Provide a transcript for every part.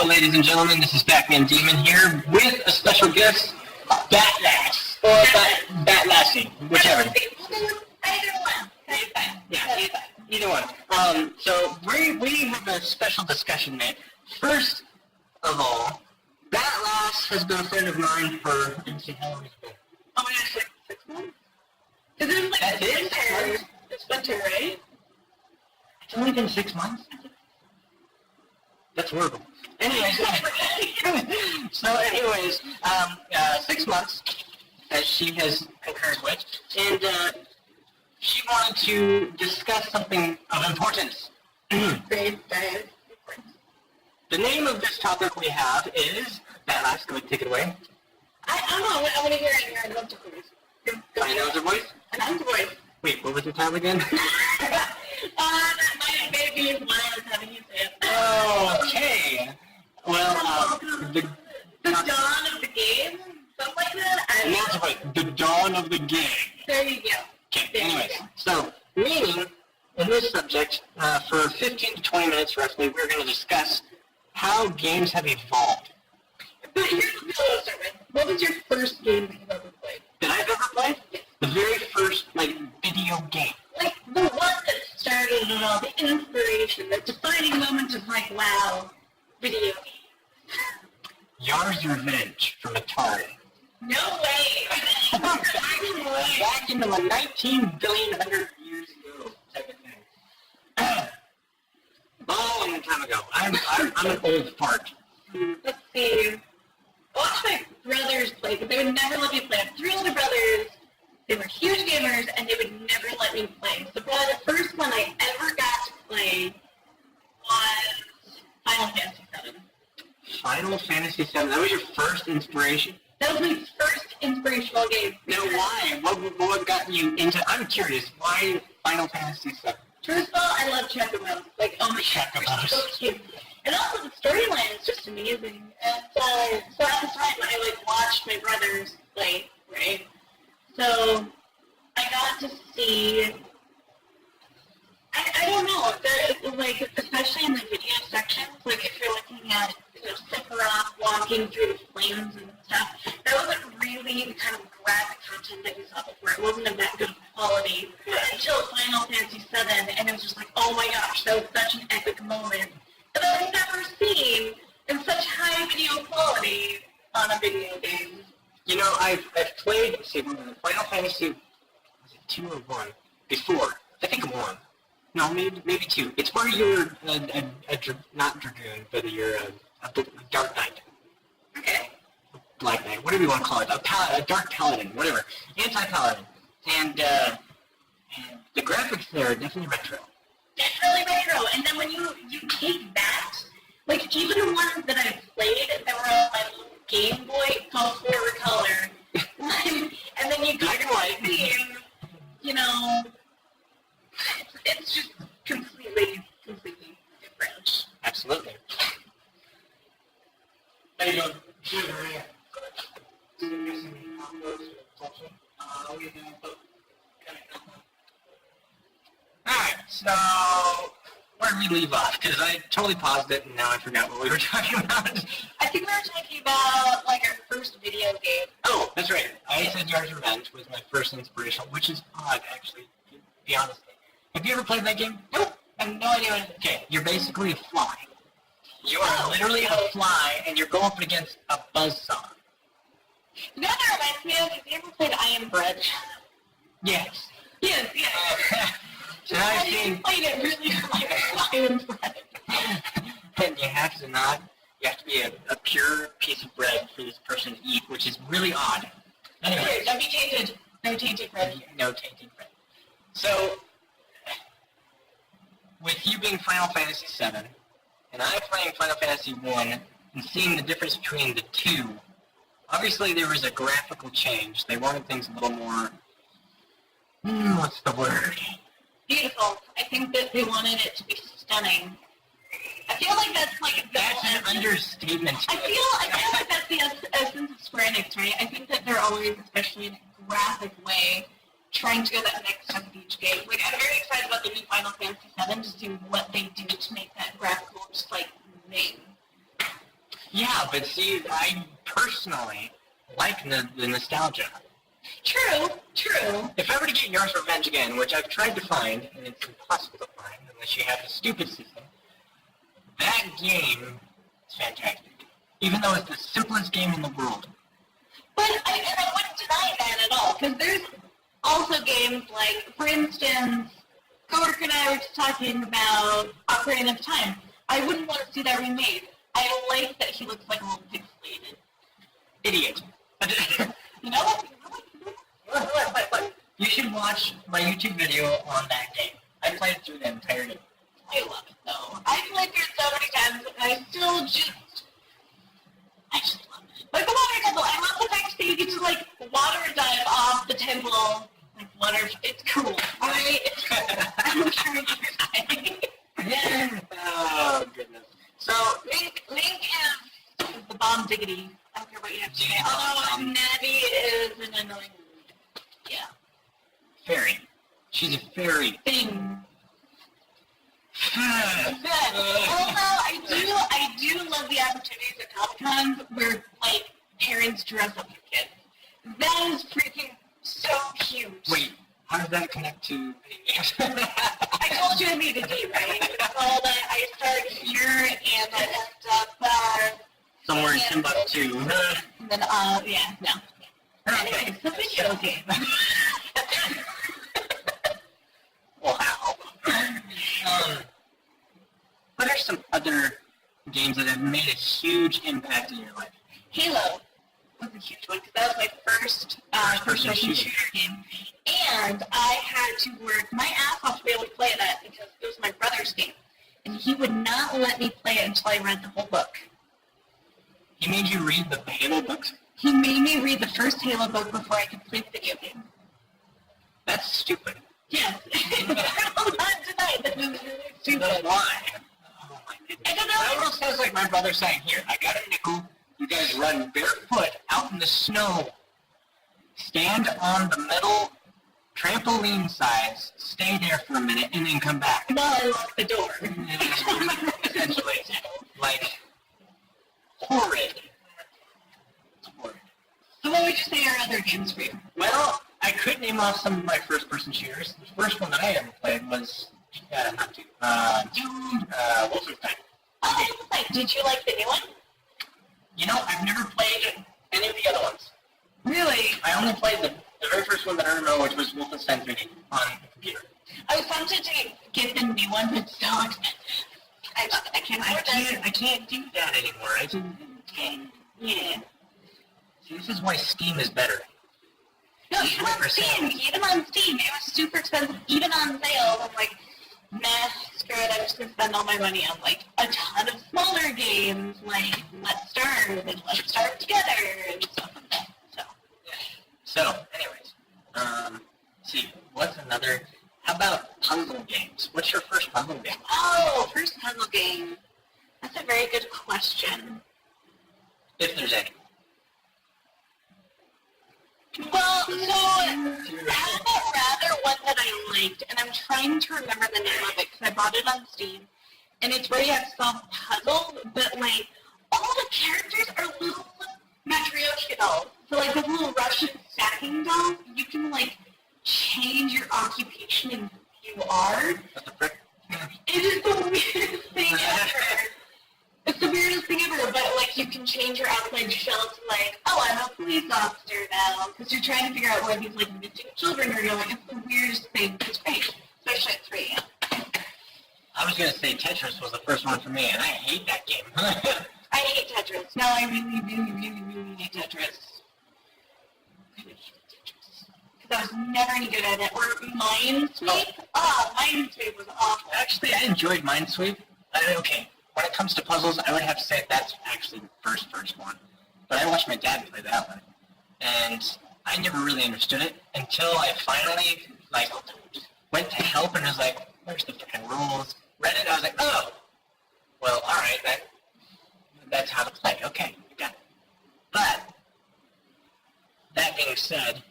Hello, ladies and gentlemen. This is Batman Demon here with a special guest, Batlass or Batlassie, whichever. Either one. Yeah, either one. So we have a special discussion, mate. First of all, Batlass has been a friend of mine for. Let's see how long it's been. Oh my gosh, like 6 months? Because it was like That's it? 6 months? It's winter, right? It's only been 6 months. That's horrible. Anyways, so 6 months, as she has concurred with, and she wanted to discuss something of importance. Great. The name of this topic we have is, Batlass, go ahead, take it away. I don't know, I want to hear it. I love to voice. I know the voice? Announce the voice. Wait, what was the title again? My baby is why I was having you say it. Okay. Well, The dawn of the game? Something like that? Announce the voice. The dawn of the game. There you go. Okay, There you anyways, go. so, meaning, in this subject, for 15 to 20 minutes roughly, we're going to discuss how games have evolved. But here's what I'll start with. What was your first game that you've ever played? That I've ever played? The very first, video game. Like, the one that started it all, the inspiration, the defining moment of like, wow, video game. Yar's Revenge from Atari. No way! Back in the 19 billion hundred years ago type of thing. Long time ago. I'm an old fart. Let's see. I watched my brothers play, but they would never let me play. I have 3 older brothers. They were huge gamers, and they would never let me play. So probably the first one I ever got to play was Final Fantasy VII. Final Fantasy VII. That was your first inspiration? That was my first inspirational game. Now why? What got you into... I'm curious. Why Final Fantasy VII? First of all, I love Chocobo. Like, oh my god, they're so cute. And also the storyline is just amazing. And so at the time, I watched my brothers play, right? So I got to see. I don't know. Especially in the video sections, if you're looking at Sephiroth walking through the flames and stuff, that wasn't really the kind of graphic content that you saw before. It wasn't of that good quality until Final Fantasy VII, and it was just like, oh my gosh, that was such an epic moment that I've never seen in such high video quality on a video game. You know, I've played, Final Fantasy, was it 2 or 1? Before. I think 1. No, maybe 2. It's where you're not Dragoon, but you're a Dark Knight. Okay. Black Knight, whatever you want to call it. A Dark Paladin, whatever. Anti-Paladin. And the graphics there are definitely retro. Definitely retro. And then when you take that, even the ones that I played that were on my little Game Boy called Forward Color, and then you go to the game, it's just completely different. Absolutely. How you doing? Alright, so where did we leave off? Because I totally paused it and now I forgot what we were talking about. I think we were talking about our first video game. Oh, that's right. I said Yar's Revenge was my first inspiration, which is odd, actually, to be honest. Have you ever played that game? Nope. I have no idea what it is. Okay, you're basically a fly. You are literally a fly, and you're going up against a buzzsaw. You know what that reminds me of? Have you ever played I Am Bread? Yes. Yes. So now I've I seen... played it really like I Am Bread. And you have to be a pure piece of bread for this person to eat, which is really odd. Anyway, Don't be tainted. No tainted bread. No tainted bread. So, with you being Final Fantasy VII, and I playing Final Fantasy I, and seeing the difference between the two, obviously there was a graphical change. They wanted things a little more, what's the word? Beautiful. I think that they wanted it to be stunning. I feel like that's That's an understatement. I feel like that's the essence of Square Enix, right? I think that they're always, especially in a graphic way, trying to go that next step with each game. I'm very excited about the new Final Fantasy VII to see what they do to make that graphical just amazing. Yeah, but see, I personally like the nostalgia. True. If I were to get Yars' Revenge again, which I've tried to find, and it's impossible to find unless you have a stupid system, that game is fantastic. Even though it's the simplest game in the world. But I wouldn't deny that at all, because there's also games like, for instance, Coworker and I were just talking about Ocarina of Time. I wouldn't want to see that remade. I like that he looks like a little pixelated. Idiot. You know what? You should watch my YouTube video on that game. I played through the entire game. I love it though. I played through it so many times, and I just love it. Like the water temple, I love the fact that you get to like water dive off the temple. Like water, it's cool. Alright, it's cool. I'm sure you're Oh, goodness. So, Link is the bomb diggity. I don't care what you have to say. Although Navi is an annoying mood. Yeah. Fairy. She's a fairy. Thing. Although I do love the opportunities at Comic-Con where like parents dress up their kids. That is freaking so huge. Wait, how does that connect to I told you I made a D, right? So that I start here and I end up somewhere in Timbuktu? and then yeah, no. Anyway, it's a video game. Wow. What are some other games that have made a huge impact in your life? Halo was a huge one because that was my first first-person shooter game. And I had to work my ass off to be able to play that because it was my brother's game. And he would not let me play it until I read the whole book. He made you read the Halo books? He made me read the first Halo book before I could play the video game. That's stupid. Yes. I will not deny that it was really stupid. Then why? Oh my goodness. I don't know. That almost sounds like my brother saying, here, I got a nickel. You guys run barefoot out in the snow. Stand on the metal trampoline sides, stay there for a minute, and then come back. No, I locked the door. Essentially. Like, horrid. Horrid. So what would you say are other games for you? Well, I could name off some of my first-person shooters. The first one that I ever played was, Wolfenstein. Oh, did you like the new one? You know, I've never played any of the other ones. Really? I only played the very first one that I remember, which was Wolfenstein 3D on the computer. I was tempted to get the new one, but it's so expensive. I can't afford that. I can't do that anymore. Yeah. See, this is why Steam is better. No, even on Steam, it was super expensive, even on sale. I'm like, nah, screw it, I'm just gonna spend all my money on like a ton of smaller games, like Let's Starve and Let's Starve Together and stuff like that. So, anyways, see, what's another? How about puzzle games? What's your first puzzle game? Oh, first puzzle game. That's a very good question. If there's any. Well, so, how about rather one that I liked, and I'm trying to remember the name of it because I bought it on Steam, and it's where you have to solve puzzles, but like, all the characters are little Matryoshka dolls. So like the little Russian stacking dolls, you can like change your occupation and who you are. What the frick? It is the weirdest thing ever. It's the weirdest thing ever, but like you can change your outside shell to like, oh, I'm a police officer now, because you're trying to figure out where these like missing children are going. It's the weirdest thing. It's great, especially at 3 a.m. I was going to say Tetris was the first one for me, and I hate that game. I hate Tetris. No, I really, really, really, really hate Tetris. I really hate Tetris. Because I was never any good at it. Or Minesweep. Oh, Minesweep was awful. Actually, I enjoyed Minesweep. Okay, when it comes to puzzles, I would have to say that's actually the first one. But I watched my dad play that one, and I never really understood it until I finally, like, went to help and was like, where's the freaking rules? Read it, I was like, oh, well, alright, that's how to play. Okay, got it. But, that being said,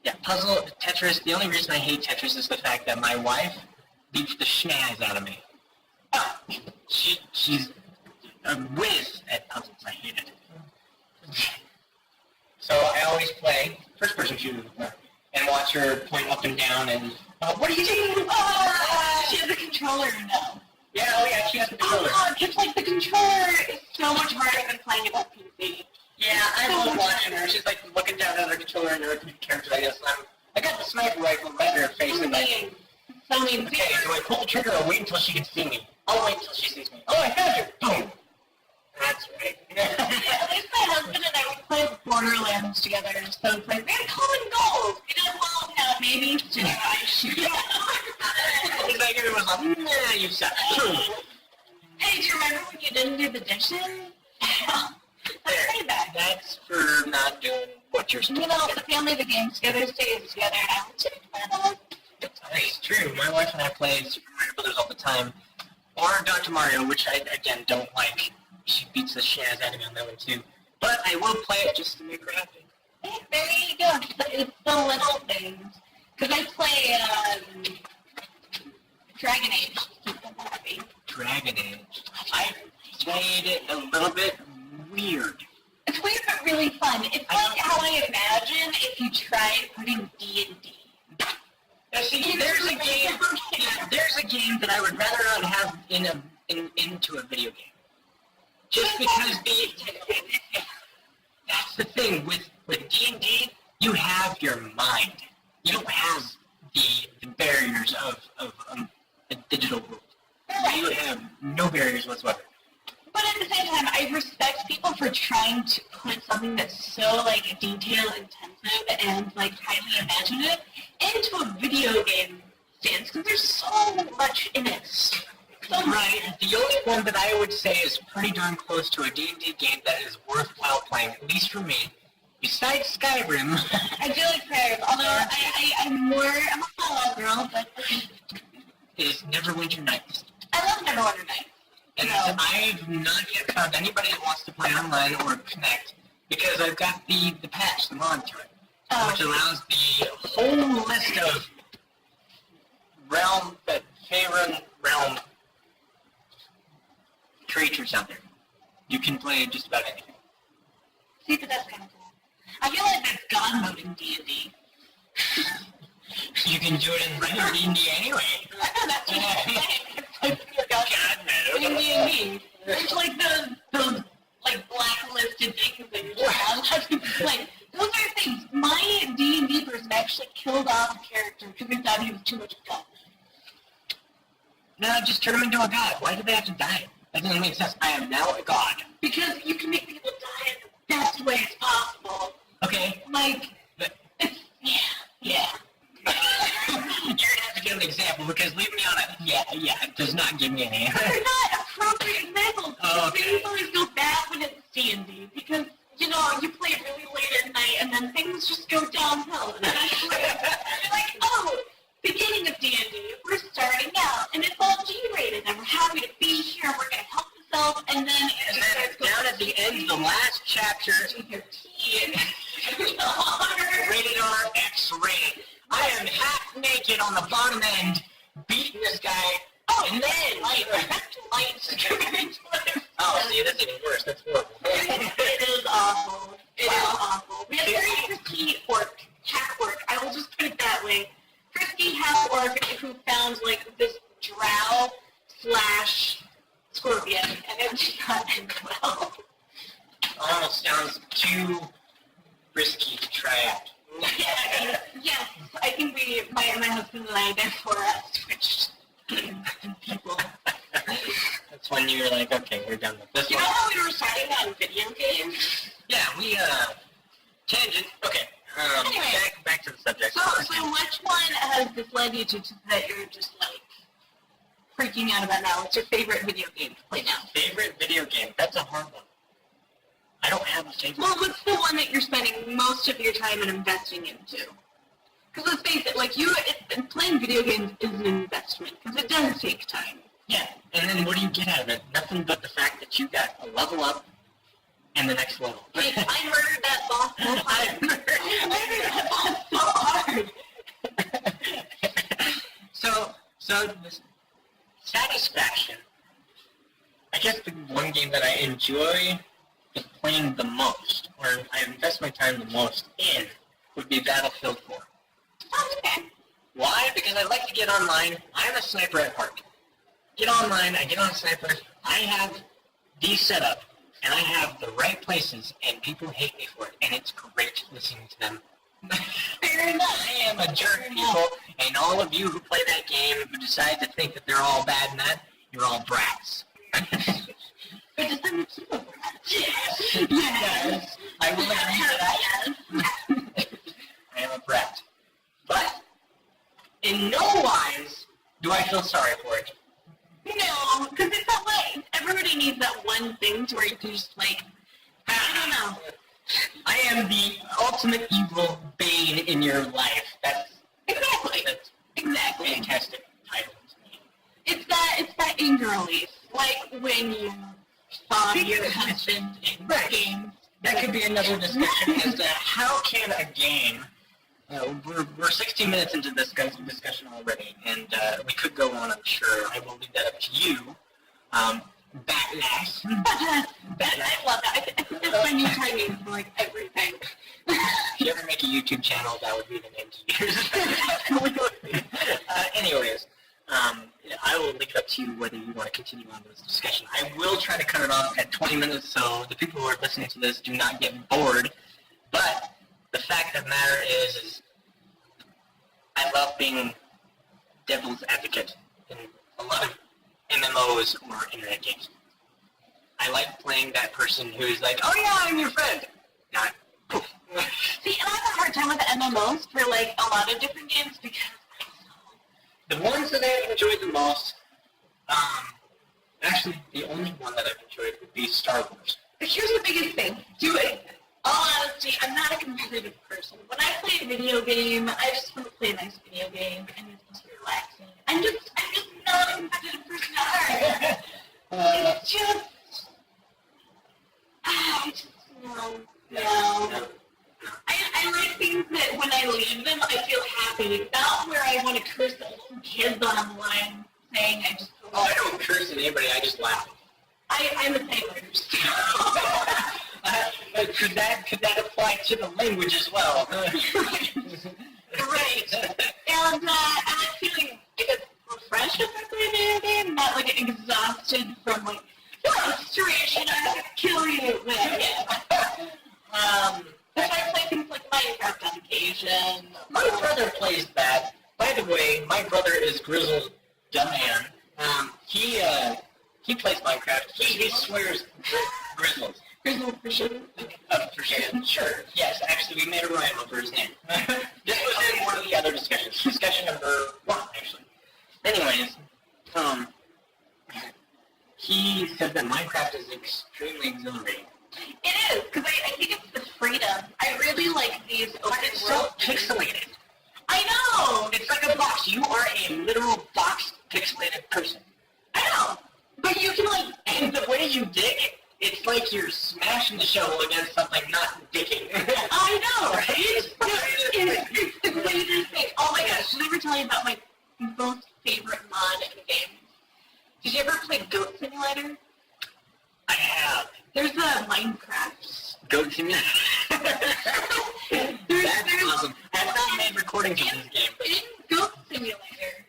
yeah, puzzle, Tetris, the only reason I hate Tetris is the fact that my wife beats the schnaz out of me. Oh, she's a whiz at puzzles. I hate it. So I always play first-person shooters with her and watch her point up and down and, what are you doing? She has a controller now. Yeah, oh yeah, she has the Oh controller. god, it's like the controller is so much harder than playing it on PC. Yeah, I love watching her. She's like looking down at her controller and her character, I guess. I got the sniper rifle right in her face and like, So mean. okay, do I pull the trigger or wait until she can see me? I'll wait until she sees me. Oh, I found you! Boom! That's right. At least my husband and I would play Borderlands together, so it's like, we had common goals. You know, well, yeah, maybe should I shoot? It's like everyone's like, nah, you suck. Hey, do you remember when you didn't do the dishes? Let's say that. That's for not doing what you're supposed You to know, do. the family that games together stays together, and I would say, It's true. My wife and I play Super Mario Brothers all the time, or Dr. Mario, which I, again, don't like. She beats the shit out of me on that one, too. But I will play it just to make her happy. hey, there you go. It's the little things. Because I play Dragon Age to keep them happy. Dragon Age. I played it a little bit weird. It's weird but really fun. It's like how I imagine if you tried putting D&D. Now, see, there's a game. There's a game that I would rather not have into a video game. Just because that's the thing with D&D, you have your mind. You don't have the barriers of a digital world. You have no barriers whatsoever. But at the same time, I respect people for trying to put something that's so like detail intensive and like highly imaginative into a video game stance because there's so much in it. So much. Right. The only one that I would say is pretty darn close to a D&D game that is worthwhile playing, at least for me, besides Skyrim. I do like prayers, although I'm a Fallout girl, but is Neverwinter Nights. I love Neverwinter Nights. And No. I've not yet found anybody that wants to play online or connect because I've got the patch, the mod to it, which allows the whole list of Faerun realm creatures out there. You can play just about anything. See, but that's kind of cool. I feel like that's God mode in D&D. You can do it in regular D&D anyway. That's what I'm saying. It's like your God God in knows. D&D. It's like those like blacklisted things that you're allowed to play. Those are things. My D&D person actually killed off a character because they thought he was too much of a god. No, just turn them into a god. Why do they have to die? That doesn't make sense. I am now a god. Because you can make people die in the best ways possible. Okay. Like, But it's, yeah. you're going to have to give an example because leave me on it. Yeah, it does not give me any. They're not appropriate examples. Oh, okay. Things always go bad when it's D&D because, you know, you play it really late at night and then things just go downhill. And eventually, you're like, oh, beginning of D&D, we're starting out and it's all G-rated and we're happy to be here and we're going to help ourselves and then And then down at the end, the last chapter, rated R, X-rated. I am half naked on the bottom end, beating this guy. Oh, and then lights. Oh, see, that's even worse. That's horrible. It is awful. It is awful. We have a very frisky orc, half orc. I will just put it that way. Frisky half orc who found like this drow / scorpion, and it's not end well. Almost sounds too risky to try out. Yes, I think my husband and I, therefore, switched people. That's when you're like, okay, we're done with this You one. know how we were starting on video games? Yeah, we, tangent. Okay, Anyway. back to the subject. So which one has this led you to that you're just like freaking out about now? What's your favorite video game to play now? Favorite video game? That's a hard one. I don't have a favorite. Well, what's the one that you're spending most of your time and investing into? Because let's face it, like playing video games is an investment because it does take time. Yeah, and then what do you get out of it? Nothing but the fact that you got a level up and the next level. Like, I murdered that boss so hard. I murdered that boss so hard. So this satisfaction, I guess the one game that I enjoy playing the most, or I invest my time the most in, would be Battlefield 4. Oh, okay. Why? Because I like to get online. I'm a sniper at heart. Get online, I get on Sniper, I have these set up, and I have the right places, and people hate me for it, and it's great listening to them. Fair enough. I am a jerk, people, and all of you who play that game who decide to think that they're all bad in that, you're all brats. But does that make you a brat? Yes. Yes. I will agree to that. I am a brat. But, in no wise do I feel sorry for it. No, because it's that way. Everybody needs that one thing to where you can just, like, I don't know. I am the ultimate evil bane in your life. That's Exactly. fantastic title to me. It's that anger release. Like when you saw your husband in games. That could be another discussion as to how can a game, we're 16 minutes into this discussion already, and we could go on, I'm sure. I will leave that up to you. Backlash. I love that. I think that's my new timing for like everything. If you ever make a YouTube channel, that would be the name to use. Anyways, I will leave it up to you whether you want to continue on this discussion. I will try to cut it off at 20 minutes so the people who are listening to this do not get bored. But the fact of the matter is I love being devil's advocate in a lot of MMOs or internet games. I like playing that person who's like, oh yeah, I'm your friend. Not poof. See, and I have a hard time with the MMOs for like a lot of different games because The ones that I've enjoyed the most, actually the only one that I've enjoyed would be Star Wars. But here's the biggest thing. All honesty, I'm not a competitive person. When I play a video game, I just want to play a nice video game and it's just relaxing. I'm just not a competitive person at heart. It's just, no. I like things that when I leave them, I feel happy. Not where I want to curse the little kids online saying I just... Oh, I don't curse at anybody, I just laugh. I'm a sailor. Could that apply to the language as well? Right. And I'm feeling, I guess, refreshed if I play a video game, not like exhausted from like frustration I have to kill you with. That's why I play things like Minecraft on occasion. My brother plays that. By the way, my brother is Grizzled Dumman. He plays Minecraft. He swears Grizzled. Grizzled for sure. For sure. Sure. Yes, actually, we made a rhyme over his name. This was in one of the other discussions. Discussion number 1, actually. Anyways, he said that Minecraft is extremely exhilarating. It is, because I think it's the freedom. I really like these open It's so world. pixelated. I know! It's like a box. You are a literal box pixelated person. I know! But you can like... And the way you dig it, it's like you're smashing the shovel against something, not digging. I know! Right? It's the weirdest thing. Oh my gosh, did I ever tell you about my most favorite mod in the game? Did you ever play Goat Simulator? I have. There's a Minecraft. Goat Simulator. That's awesome. I've not made recordings of this game. In Goat Simulator,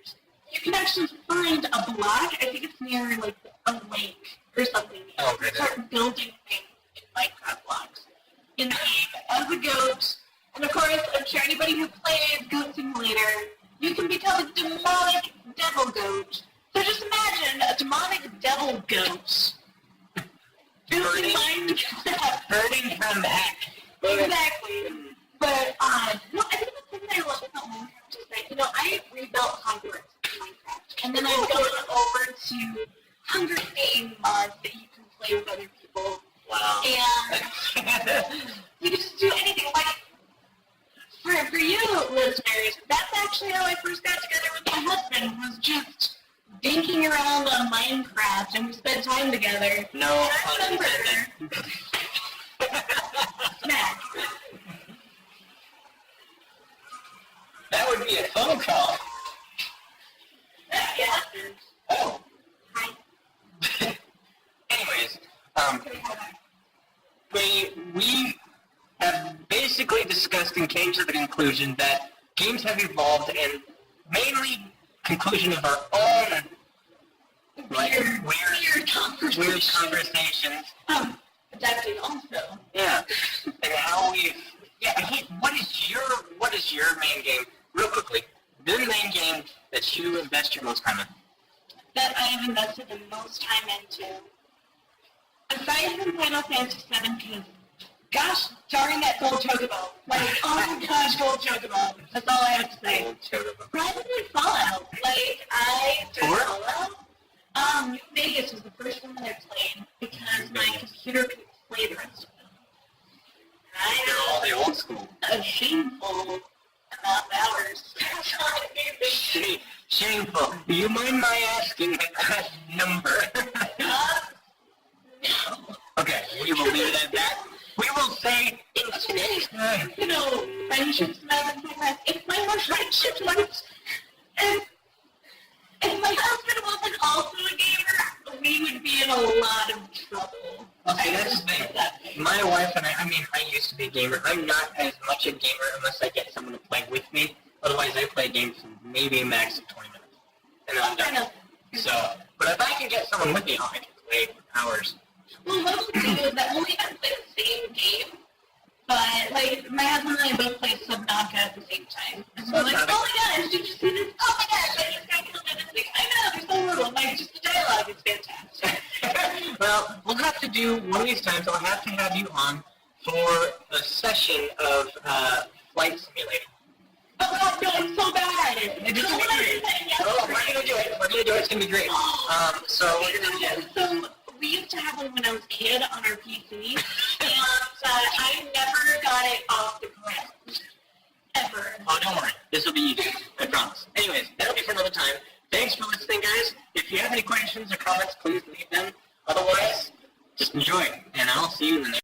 you can actually find a block. I think it's near like a lake or something. Oh, you can start building things in Minecraft blocks in the game as a goat. And of course, I'm sure anybody who plays Goat Simulator, you can become a demonic devil goat. So just imagine a demonic devil goat. Burning. Minecraft. Burning from heck. Exactly. But, no, I think the thing that I love about Minecraft is that, I rebuilt Hogwarts in Minecraft. And then I've gone over to Hunger Games mods that you can play with other people. Wow. And you can just do anything. Like, for you listeners, that's actually how I first got together with my husband, was just dinking around on Minecraft, and we spent time together. No, I remember. Smack. That would be a phone call. Yeah. Oh. Hi. basically discussed and came to the conclusion that games have evolved, and mainly conclusion of our own weird conversations. Adapting also. Yeah, and how we've. Yeah, hey, what is your main game? Real quickly, the main game that you invest your most time in. That I have invested the most time into. Aside from Final Fantasy VII, because gosh darn that gold chocobo. Like, oh my gosh, gold chocobo. That's all I have to say. Probably Fallout. Like, I did Fallout. New Vegas was the first one that I played because my computer could play the rest of them. I They're all know. the old school. A shameful amount of hours. Shameful. Do you mind my asking that number? No. Okay, we will leave it at that. We will say infinite. You know, friendships matter so much. If my friendships weren't, if my husband wasn't also a gamer, we would be in a lot of trouble. Well, see, that's the thing. My wife and I mean, I used to be a gamer. I'm not as much a gamer unless I get someone to play with me. Otherwise, I play games for maybe a max of 20 minutes. And then I'm done. So, but if I can get someone with me, I can play for hours. Well, what we'll do is that we'll even play the same game, but, like, my husband and I both play Subnautica at the same time. And so we're like, oh my gosh, did you see this? Oh my gosh, I just got killed by this thing. I know, they're so brutal. Like, just the dialogue is fantastic. Well, we'll have to do one of these times. I'll have to have you on for a session of Flight Simulator. Oh god, no, it's so bad. Oh, we're gonna do it. We're gonna do it. It's gonna be great. So we're gonna do. So we used to have one when I was a kid on our PC, and I never got it off the ground. Ever. Oh, don't worry. This will be easy. I promise. Anyways, that'll be for another time. Thanks for listening, guys. If you have any questions or comments, please leave them. Otherwise, just enjoy, and I'll see you in the next